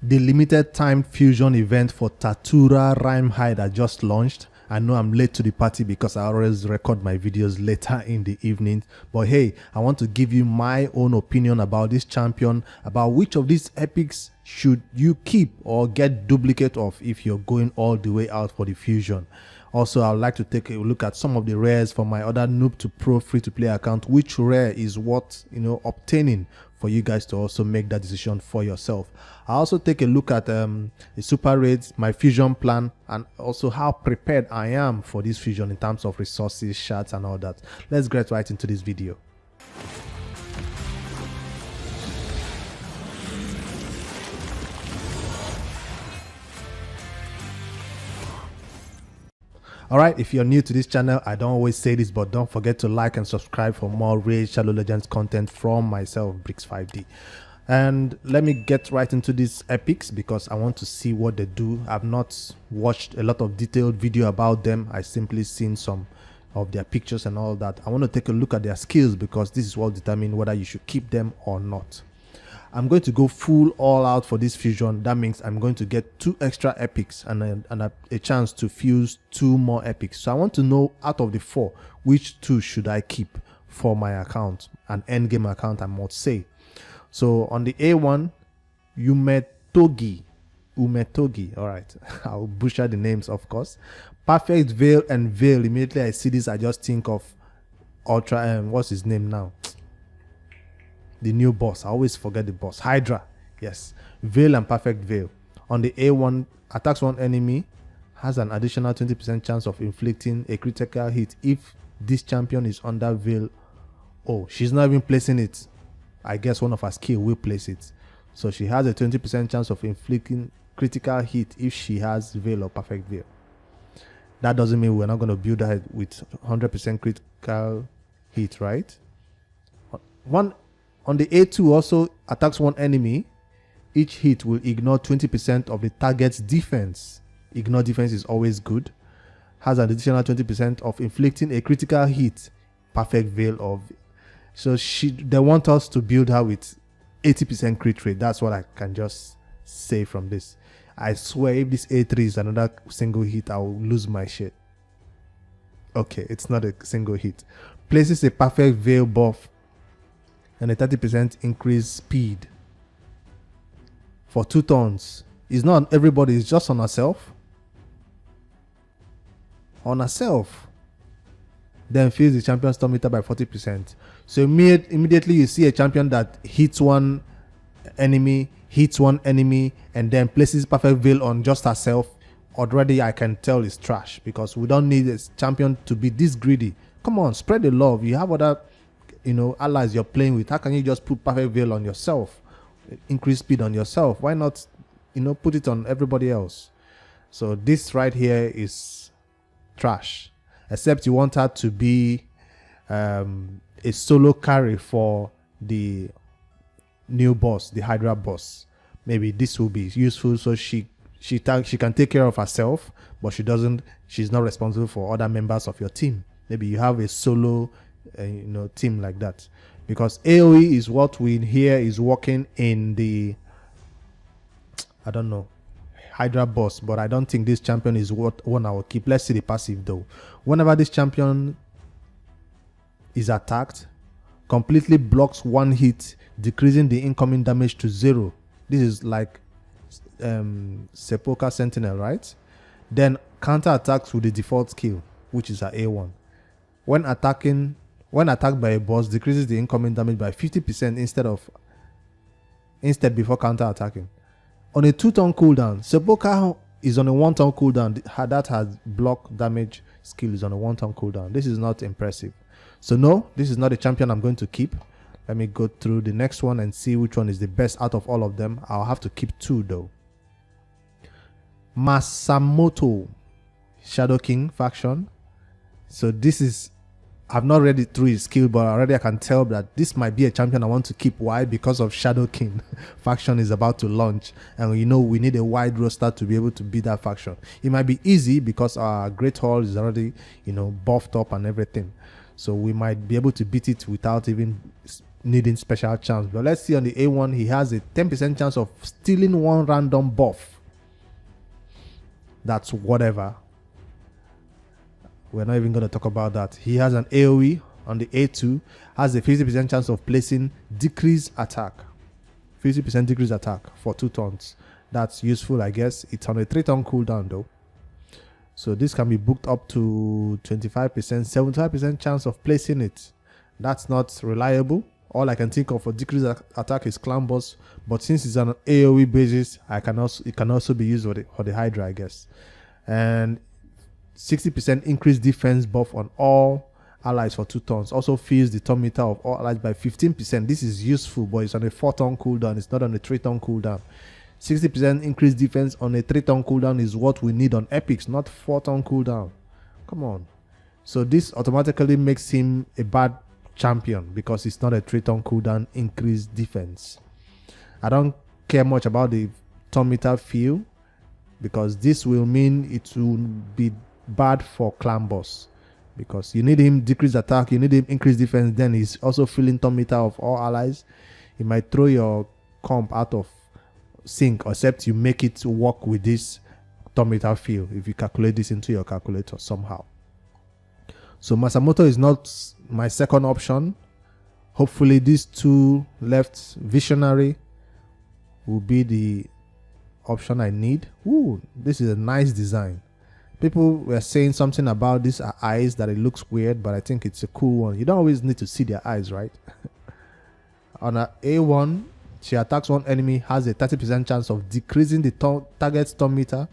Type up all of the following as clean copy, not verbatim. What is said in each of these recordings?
The limited time fusion event for Tatura Rimehide that just launched. I know I'm late to the party because I always record my videos later in the evening. But hey, I want to give you my own opinion about this champion, about which of these epics should you keep or get duplicate of if you're going all the way out for the fusion. Also, I would like to take a look at some of the rares for my other noob to pro free-to-play account. Which rare is worth, obtaining for you guys to also make that decision for yourself. I also take a look at the super raids, my fusion plan, and also how prepared I am for this fusion in terms of resources, shards, and all that. Let's get right into this video. Alright, if you're new to this channel, I don't always say this, but don't forget to like and subscribe for more Raid Shadow Legends content from myself, Bricks5D. And let me get right into these epics because I want to see what they do. I've not watched a lot of detailed video about them. I simply seen some of their pictures and all that. I want to take a look at their skills because this is what determines whether you should keep them or not. I'm going to go full all out for this fusion. That means I'm going to get 2 extra epics and a chance to fuse 2 more epics. So I want to know out of the 4, which 2 should I keep for my account, an endgame account I must say. So on the A1, Umetogi, all right, I'll butcher the names of course. Perfect Veil and Veil. Immediately I see this, I just think of Ultra, what's his name now? The new boss. I always forget the boss. Hydra. Yes. Veil and Perfect Veil. On the A1, attacks one enemy, has an additional 20% chance of inflicting a critical hit if this champion is under Veil. Oh, she's not even placing it. I guess one of her skill will place it. So she has a 20% chance of inflicting critical hit if she has Veil or Perfect Veil. That doesn't mean we're not going to build that with 100% critical hit, right? On the A2 also attacks one enemy. Each hit will ignore 20% of the target's defense. Ignore defense is always good. Has an additional 20% of inflicting a critical hit. Perfect Veil of. So they want us to build her with 80% crit rate. That's what I can just say from this. I swear if this A3 is another single hit, I will lose my shit. Okay, it's not a single hit. Places a Perfect Veil buff and a 30% increased speed for 2 turns. It's not on everybody, it's just on herself. On herself. Then fills the champion storm meter by 40%. So immediately you see a champion that hits one enemy, and then places Perfect Veil on just herself. Already I can tell it's trash because we don't need a champion to be this greedy. Come on, spread the love. You have other allies you're playing with. How can you just put Perfect Veil on yourself, increase speed on yourself? Why not put it on everybody else? So this right here is trash, except you want her to be a solo carry for the new boss, the Hydra boss. Maybe this will be useful so she can take care of herself, but she's not responsible for other members of your team. Maybe you have a solo team like that, because AoE is what we hear is working in the Hydra boss, but I don't think this champion is one I will keep. Let's see the passive though. Whenever this champion is attacked, completely blocks 1 hit, decreasing the incoming damage to 0. This is like Sepulchre Sentinel, right? Then counter attacks with the default skill, which is her A1. When attacked by a boss, decreases the incoming damage by 50% instead before counter attacking. On a 2-turn cooldown, Sepulchre is on a 1-turn cooldown. That has block damage skill is on a 1-turn cooldown. This is not impressive. So no, this is not a champion I'm going to keep. Let me go through the next one and see which one is the best out of all of them. I'll have to keep 2 though. Masamoto, Shadow King faction. So this is, I've not read it through his skill, but already I can tell that this might be a champion I want to keep. Why? Because of Shadow King faction is about to launch, and we need a wide roster to be able to beat that faction. It might be easy because our Great Hall is already buffed up and everything, so we might be able to beat it without even needing special chance. But let's see on the A1, he has a 10% chance of stealing one random buff. That's whatever. We're not even going to talk about that. He has an AoE on the A2, has a 50% chance of placing decreased attack. 50% decreased attack for 2 turns. That's useful, I guess. It's on a 3-turn cooldown though. So this can be booked up to 25%, 75% chance of placing it. That's not reliable. All I can think of for decreased attack is Clan Boss, but since it's on an AoE basis, it can also be used for the Hydra, I guess. And 60% increased defense buff on all allies for 2 turns. Also fills the turn meter of all allies by 15%. This is useful, but it's on a 4-turn cooldown. It's not on a 3-turn cooldown. 60% increased defense on a 3-turn cooldown is what we need on epics, not 4-turn cooldown. Come on. So this automatically makes him a bad champion because it's not a 3-turn cooldown increased defense. I don't care much about the turn meter feel because this will mean it will be bad for Clan Boss because you need him decrease attack, you need him increase defense, then he's also filling turn meter of all allies. He might throw your comp out of sync except you make it work with this turn meter feel if you calculate this into your calculator somehow. So Masamoto is not my second option. Hopefully these 2 left, Visionary will be the option I need. Ooh, this is a nice design. People were saying something about these eyes that it looks weird, but I think it's a cool one. You don't always need to see their eyes, right? On a A1, she attacks one enemy, has a 30% chance of decreasing the target's turn meter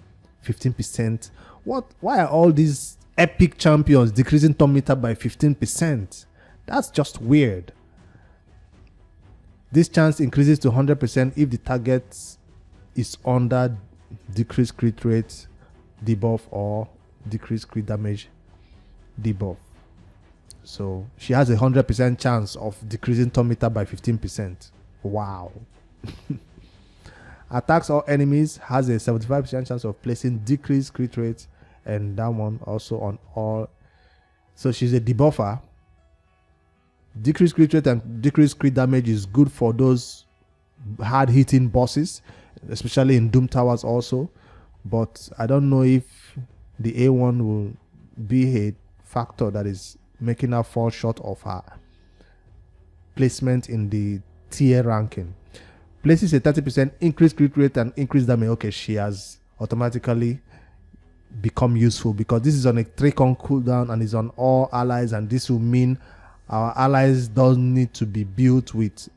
15%. Why are all these epic champions decreasing turn meter by 15%? That's just weird. This chance increases to 100% if the target is under decreased crit rate debuff or decreased crit damage debuff. So she has a 100% chance of decreasing turn meter by 15%. Wow. Attacks all enemies, has a 75% chance of placing decreased crit rate, and that one also on all. So she's a debuffer. Decreased crit rate and decreased crit damage is good for those hard hitting bosses, especially in Doom Towers also. But I don't know if the A1 will be a factor that is making her fall short of her placement in the tier ranking. Places a 30% increased crit rate and increased damage. Okay, she has automatically become useful because this is on a 3-turn cooldown and is on all allies, and this will mean our allies don't need to be built with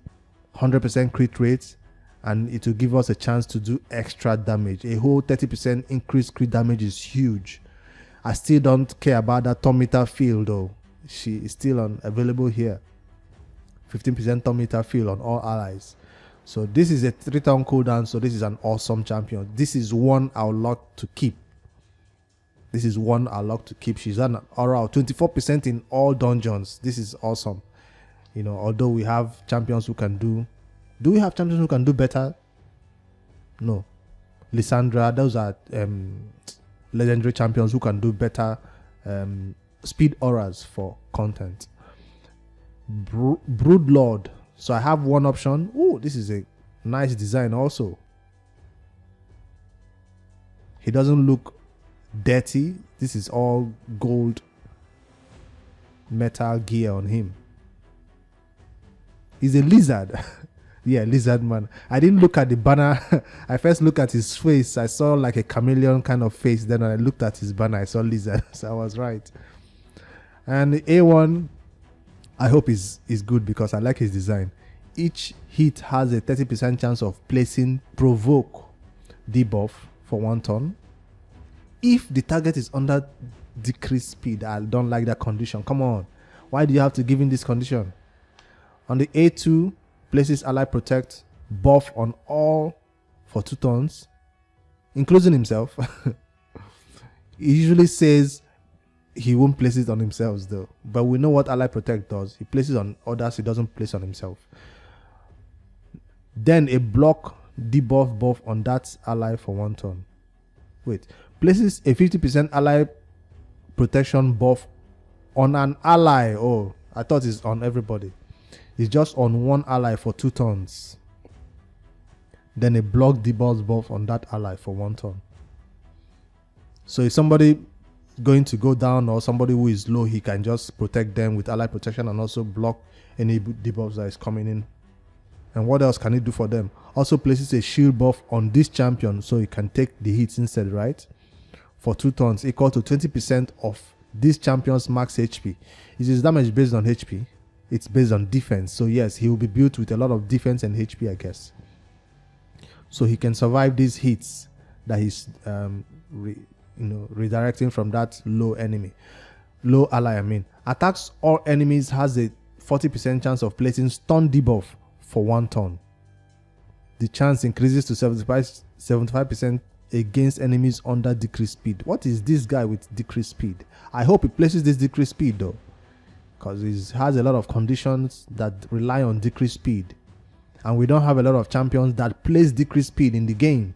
100% crit rate, and it will give us a chance to do extra damage. A whole 30% increased crit damage is huge. I still don't care about that turn meter field though. She is still available here. 15% turn meter field on all allies. So this is a 3-turn cooldown, so this is an awesome champion. This is one I'll lock to keep. This is one I'll lock to keep. She's an aura of 24% in all dungeons. This is awesome. You know, although we have champions who can do we have champions who can do better? No. Lysandra, those are legendary champions who can do better speed auras for content. Broodlord. So I have one option. Oh, this is a nice design also. He doesn't look dirty. This is all gold metal gear on him. He's a lizard. Yeah, lizard man. I didn't look at the banner. I first looked at his face. I saw like a chameleon kind of face. Then when I looked at his banner, I saw lizard. So I was right. And the A1, I hope is good because I like his design. Each hit has a 30% chance of placing provoke debuff for 1 turn. If the target is under decreased speed, I don't like that condition. Come on. Why do you have to give him this condition? On the A2, places ally protect buff on all for 2 turns, including himself. He usually says he won't place it on himself though, but we know what ally protect does. He places on others, he doesn't place on himself. Then a block debuff buff on that ally for 1 turn. Wait, places a 50% ally protection buff on an ally. Oh, I thought it's on everybody. It's just on one ally for 2 turns. Then a block debuff buff on that ally for 1 turn. So if somebody going to go down or somebody who is low, he can just protect them with ally protection and also block any debuffs that is coming in. And what else can he do for them? Also places a shield buff on this champion so he can take the hits instead, right? For 2 turns, equal to 20% of this champion's max HP. Is his damage based on HP? It's based on defense. So yes, he will be built with a lot of defense and HP, I guess. So he can survive these hits that he's redirecting from that low ally. Attacks all enemies has a 40% chance of placing stun debuff for 1 turn. The chance increases to 75% against enemies under decreased speed. What is this guy with decreased speed? I hope he places this decreased speed though, because he has a lot of conditions that rely on decreased speed, and we don't have a lot of champions that place decreased speed in the game.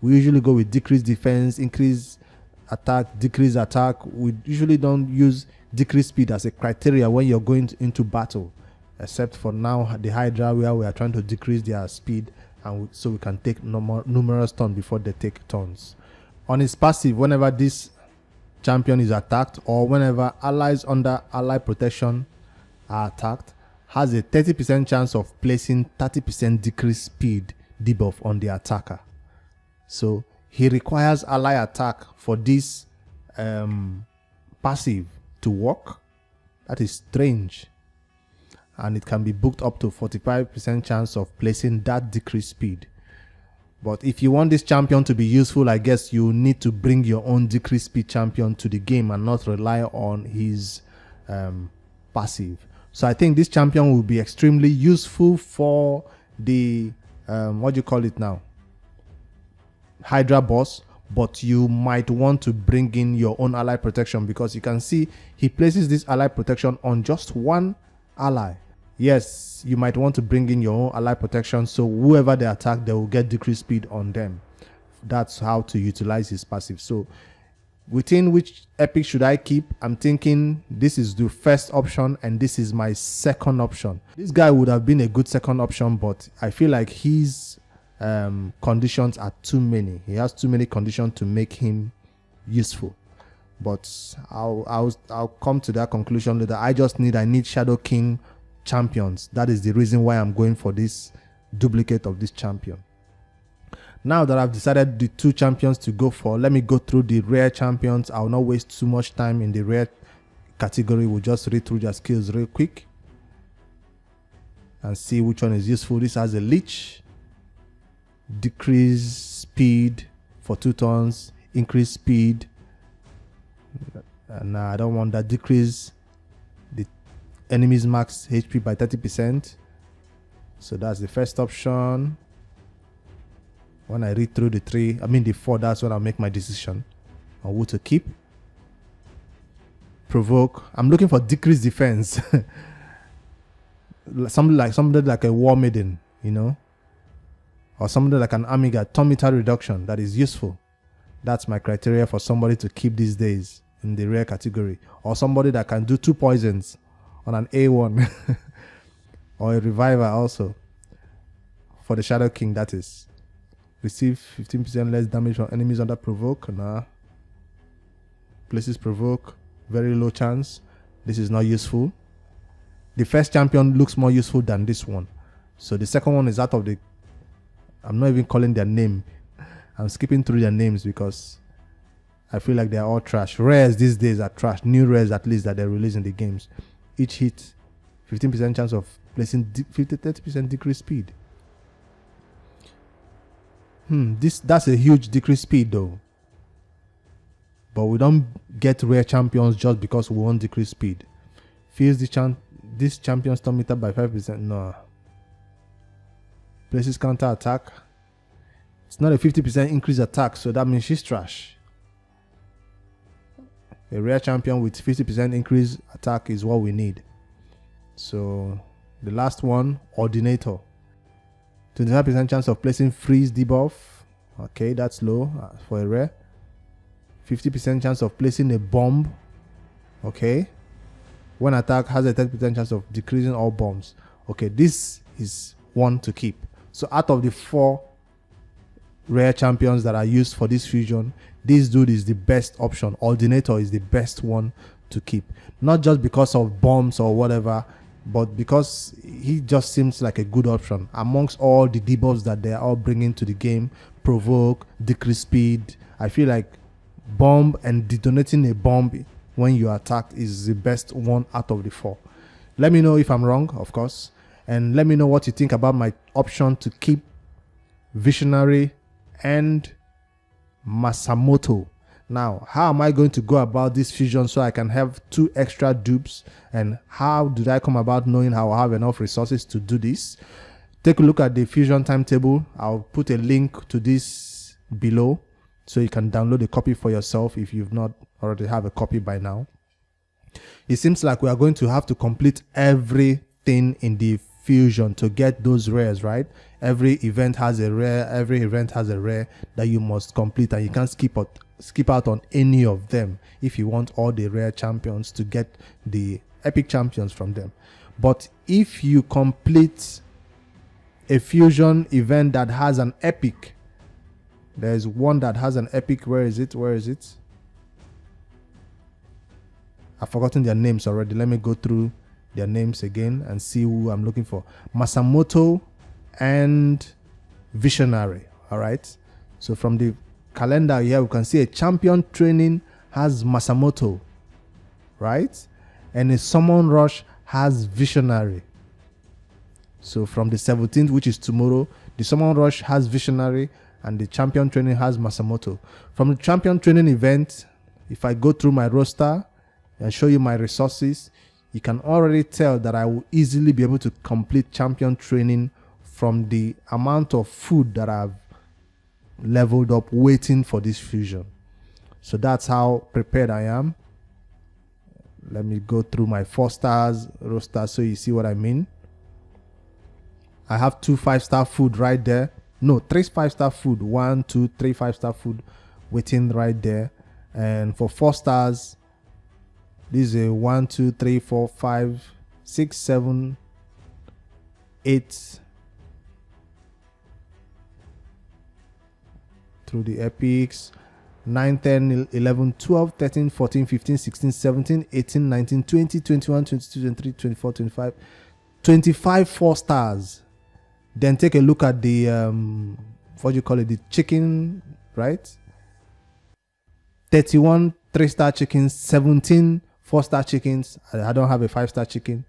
We usually go with decreased defense, increase attack, decrease attack. We usually don't use decreased speed as a criteria when you're going into battle, except for now the Hydra, where we are trying to decrease their speed, and so we can take numerous turns before they take turns. On his passive, whenever this champion is attacked or whenever allies under ally protection are attacked, has a 30% chance of placing 30% decreased speed debuff on the attacker. So he requires ally attack for this passive to work. That is strange. And it can be booked up to 45% chance of placing that decreased speed. But if you want this champion to be useful, I guess you need to bring your own decreased speed champion to the game and not rely on his passive. So I think this champion will be extremely useful for the what do you call it now, Hydra boss. But you might want to bring in your own ally protection, because you can see he places this ally protection on just one ally. Yes, you might want to bring in your own ally protection, so whoever they attack, they will get decreased speed on them. That's how to utilize his passive. So within which epic should I keep? I'm thinking this is the first option and this is my second option. This guy would have been a good second option, but I feel like his conditions are too many. He has too many conditions to make him useful. But I'll come to that conclusion later. I need Shadow King champions. That is the reason why I'm going for this duplicate of this champion. Now that I've decided the 2 champions to go for, let me go through the rare champions. I'll not waste too much time in the rare category. We'll just read through their skills real quick and see which one is useful. This has a leech, decrease speed for 2 turns, increase speed. And I don't want that. Decrease the enemy's max HP by 30%. So that's the first option. When I read through the 4, that's when I'll make my decision on who to keep. Provoke. I'm looking for decreased defense. somebody like a War Maiden, or somebody like an Amiga, turn meter reduction. That is useful. That's my criteria for somebody to keep these days in the rare category. Or somebody that can do 2 poisons on an A1. Or a reviver also. For the Shadow King, that is. Receive 15% less damage from enemies under provoke. Nah. Places provoke. Very low chance. This is not useful. The first champion looks more useful than this one. So the second one is out of the... I'm not even calling their name. I'm skipping through their names because I feel like they're all trash. Rares these days are trash. New rares at least that they're releasing the games. Each hit, 15% chance of placing 30% decreased speed. That's a huge decreased speed though. But we don't get rare champions just because we want decreased speed. Fills this champion's turn meter by 5%. No. Places counter attack. It's not a 50% increase attack, so that means she's trash. A rare champion with 50% increase attack is what we need. So the last one, Ordinator. 25% chance of placing freeze debuff. Okay, that's low for a rare. 50% chance of placing a bomb. Okay. One attack has a 30% chance of decreasing all bombs. Okay, this is one to keep. So out of the 4 rare champions that are used for this fusion, this dude is the best option. Alternator is the best one to keep, not just because of bombs or whatever, but because he just seems like a good option amongst all the debuffs that they are all bringing to the game. Provoke, decrease speed. I feel like bomb and detonating a bomb when you attack is the best one out of the 4. Let me know if I'm wrong, of course, and let me know what you think about my option to keep Visionary and Masamoto. Now, how am I going to go about this fusion so I can have 2 extra dupes, and how did I come about knowing how I have enough resources to do this? Take a look at the fusion timetable. I'll put a link to this below so you can download a copy for yourself if you've not already have a copy by now. It seems like we are going to have to complete everything in the fusion to get those rares, right? Every event has a rare, that you must complete, and you can't skip out on any of them if you want all the rare champions to get the epic champions from them. But if you complete a fusion event that has an epic, there's one that has an epic. Where is it? I've forgotten their names already. Let me go through their names again and see who I'm looking for. Masamoto and Visionary. All right, so from the calendar here we can see a champion training has Masamoto, right? And a summon rush has Visionary. So from the 17th, which is tomorrow, the summon rush has Visionary and the champion training has Masamoto. From the champion training event, if I go through my roster and show you my resources, you can already tell that I will easily be able to complete champion training from the amount of food that I've leveled up waiting for this fusion. So that's how prepared I am. Let me go through my 4 stars roster so you see what I mean. I have 2 5-star food right there. No, 3 5-star food. 1, 2, 3 5-star food waiting right there. And for 4 stars, this is a 1, 2, 3, 4, 5, 6, 7, 8 through the epics. 9, 10, 11, 12, 13, 14, 15, 16, 17, 18, 19, 20, 21, 22, 23, 24, 25, 25 4 stars. Then take a look at the what do you call it, the chicken, right? 31 3-star chickens, 17 4-star chickens. I don't have a 5-star chicken.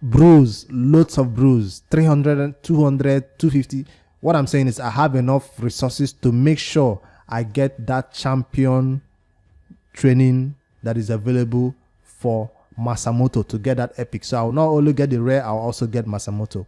Brews, loads of brews, 300, 200, 250. What I'm saying is I have enough resources to make sure I get that champion training that is available for Masamoto to get that epic. So I'll not only get the rare, I'll also get Masamoto.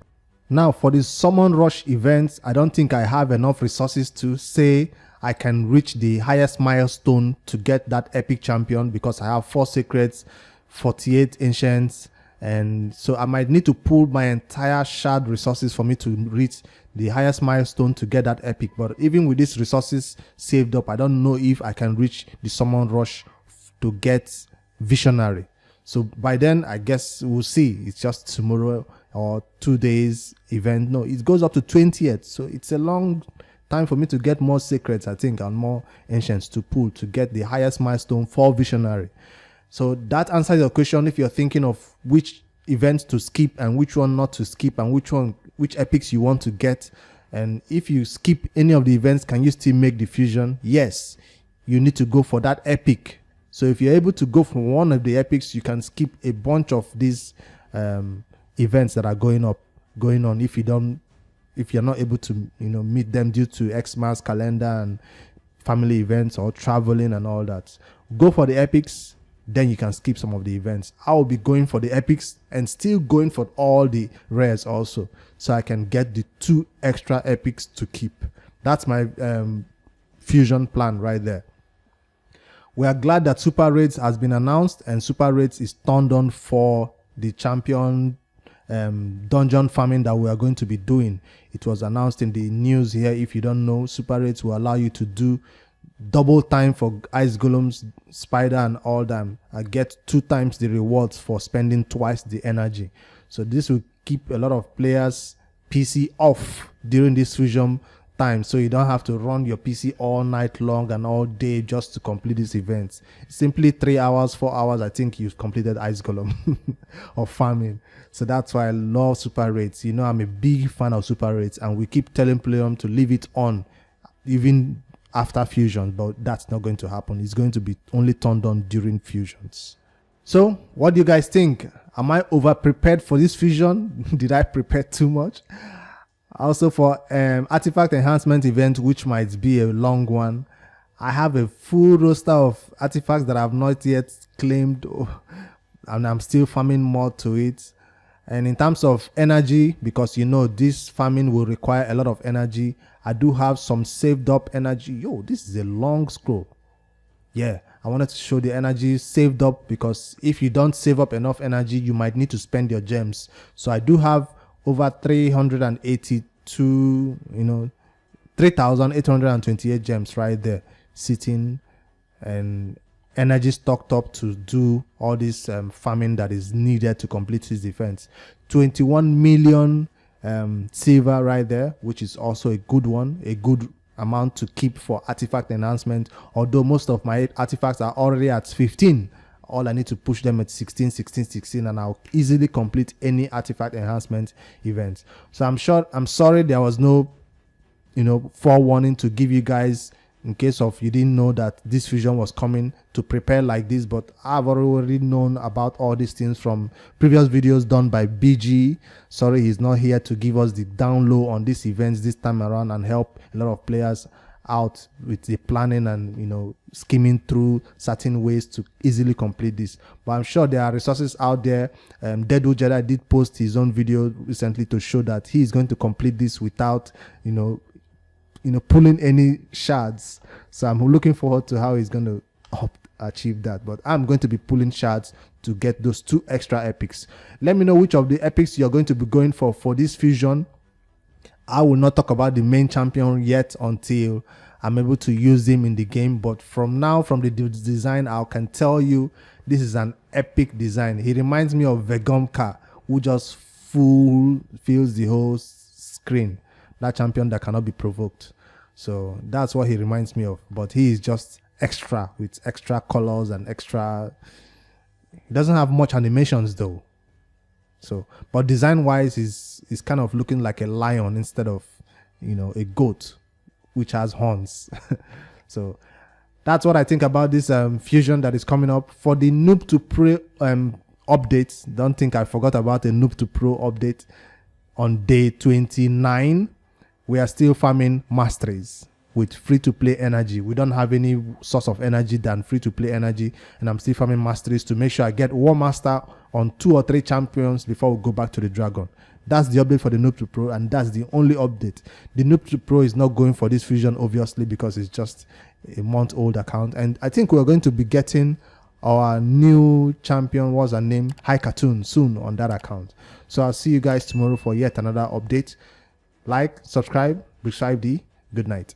Now for the summon rush events, I don't think I have enough resources to say I can reach the highest milestone to get that epic champion, because I have 4 secrets, 48 ancients, and so I might need to pull my entire shard resources for me to reach the highest milestone to get that epic. But even with these resources saved up, I don't know if I can reach the summon rush to get Visionary. So by then, I guess we'll see. It's just tomorrow or 2 days event. No, it goes up to 20th. So it's a long time for me to get more secrets, I think, and more ancients to pull to get the highest milestone for Visionary. So that answers your question if you're thinking of which events to skip and which one not to skip, and which epics you want to get. And if you skip any of the events, can you still make the fusion? Yes, you need to go for that epic. So if you're able to go for one of the epics, you can skip a bunch of these events that are going on. If you're not able to, meet them due to Xmas calendar and family events or traveling and all that, go for the epics. Then you can skip some of the events. I will be going for the epics and still going for all the rares also, so I can get the 2 extra epics to keep. That's my fusion plan right there. We are glad that Super Raids has been announced, and Super Raids is turned on for the champion dungeon farming that we are going to be doing. It was announced in the news here. If you don't know, Super Raids will allow you to do double time for ice golems, spider, and all them. I get 2 times the rewards for spending twice the energy. So this will keep a lot of players PC off during this fusion time, so you don't have to run your PC all night long and all day just to complete these events. Simply 3 hours, 4 hours, I think you've completed Ice Golem or farming. So that's why I love super rates. You know, I'm a big fan of super rates, and we keep telling players to leave it on even after fusion, but that's not going to happen. It's going to be only turned on during fusions. So what do you guys think? Am I over prepared for this fusion? Did I prepare too much? Also, for artifact enhancement event, which might be a long one, I have a full roster of artifacts that I have not yet claimed, and I'm still farming more to it. And in terms of energy, because you know this farming will require a lot of energy, I do have some saved up energy. Yo, this is a long scroll. Yeah, I wanted to show the energy saved up, because if you don't save up enough energy, you might need to spend your gems. So I do have over 382, 3,828 gems right there sitting, and energy stocked up to do all this farming that is needed to complete this defense. 21 million silver right there, which is also a good one, a good amount to keep for artifact enhancement, although most of my artifacts are already at 15. All I need to push them at 16, 16, 16, and I'll easily complete any artifact enhancement event. So I'm sorry there was no forewarning to give you guys, in case of you didn't know that this fusion was coming, to prepare like this. But I've already known about all these things from previous videos done by BG. Sorry, he's not here to give us the down low on these events this time around and help a lot of players out with the planning and skimming through certain ways to easily complete this. But I'm sure there are resources out there. Dedu Jedi did post his own video recently to show that he is going to complete this without pulling any shards. So I'm looking forward to how he's going to achieve that. But I'm going to be pulling shards to get those 2 extra epics. Let me know which of the epics you're going to be going for this fusion. I will not talk about the main champion yet until I'm able to use him in the game. But from now, from the design, I can tell you this is an epic design. He reminds me of Vegomka, who just fills the whole screen. That champion that cannot be provoked. So that's what he reminds me of. But he is just extra, with extra colors and extra. He doesn't have much animations though. So, but design wise, is kind of looking like a lion instead of a goat, which has horns. So that's what I think about this fusion that is coming up. For the Noob to Pro updates, don't think I forgot about the Noob to Pro update. On day 29, we are still farming masteries with free-to-play energy. We don't have any source of energy than free-to-play energy, and I'm still farming masteries to make sure I get War Master on 2 or 3 champions before we go back to the Dragon. That's the update for the Noob to Pro, and that's the only update. The Noob to Pro is not going for this fusion, obviously, because it's just a month-old account, and I think we're going to be getting our new champion, what's her name, High Cartoon, soon on that account. So I'll see you guys tomorrow for yet another update. Like, subscribe, Bricks5D. Good night.